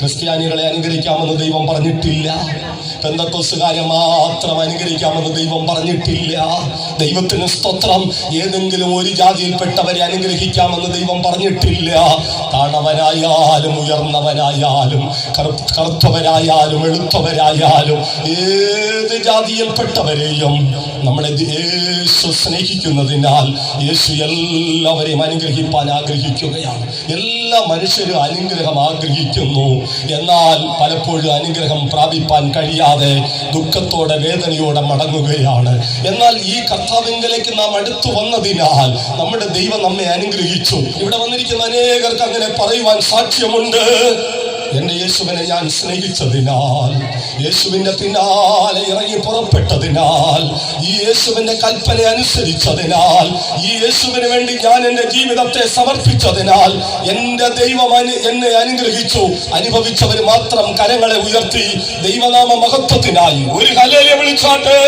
ക്രിസ്ത്യാനികളെ അനുഗ്രഹിക്കാമെന്ന് ദൈവം പറഞ്ഞിട്ടില്ല. പെന്തക്കോസ്തുകാരെ മാത്രം അനുഗ്രഹിക്കാമെന്ന് ദൈവം പറഞ്ഞിട്ടില്ല. ദൈവത്തിന് സ്തോത്രം. ഏതെങ്കിലും ഒരു ജാതിയിൽപ്പെട്ടവരെ അനുഗ്രഹിക്കാമെന്ന് ദൈവം പറഞ്ഞിട്ടില്ല. താണവനായാലും ഉയർന്നവനായാലും കറുത്തവരായാലും എളുത്തവരായാലും ഏത് ജാതിയിൽപ്പെട്ടവരെയും നമ്മുടെ യേശു സ്നേഹിക്കുന്നതിനാൽ യേശു എല്ലാവരെയും അനുഗ്രഹിപ്പാൻ ആഗ്രഹിക്കുകയാണ്. എല്ലാ മനുഷ്യരും അനുഗ്രഹം ആഗ്രഹിക്കുന്നു. എന്നാൽ പലപ്പോഴും അനുഗ്രഹം പ്രാപിപ്പാൻ കഴിയാതെ ദുഃഖത്തോടെ വേദനയോടെ മടങ്ങുകയാണ്. എന്നാൽ ഈ കർത്താവിങ്കലേക്ക് നാം അടുത്തു വന്നതിനാൽ നമ്മുടെ ദൈവം നമ്മെ അനുഗ്രഹിച്ചു. ഇവിടെ വന്നിരിക്കുന്ന അനേകർക്ക് അങ്ങനെ പറയുവാൻ സാക്ഷ്യമുണ്ട്. എന്റെ യേശുവിനെ ഞാൻ സ്നേഹിച്ചതിനാൽ, യേശുവിന്റെ പിന്നാലെ ഇറങ്ങി പുറപ്പെട്ടതിനാൽ, ഈ യേശുവിന്റെ കൽപ്പന അനുസരിച്ചതിനാൽ, ഈ യേശുവിന് വേണ്ടി ഞാൻ എന്റെ ജീവിതത്തെ സമർപ്പിച്ചതിനാൽ എന്റെ ദൈവം എന്നെ അനുഗ്രഹിച്ചു. അനുഭവിച്ചവർ മാത്രം കരങ്ങളെ ഉയർത്തി ദൈവനാമ മഹത്വത്തിനായി ഒരു ഹല്ലേലൂയ വിളിച്ചാട്ടെ.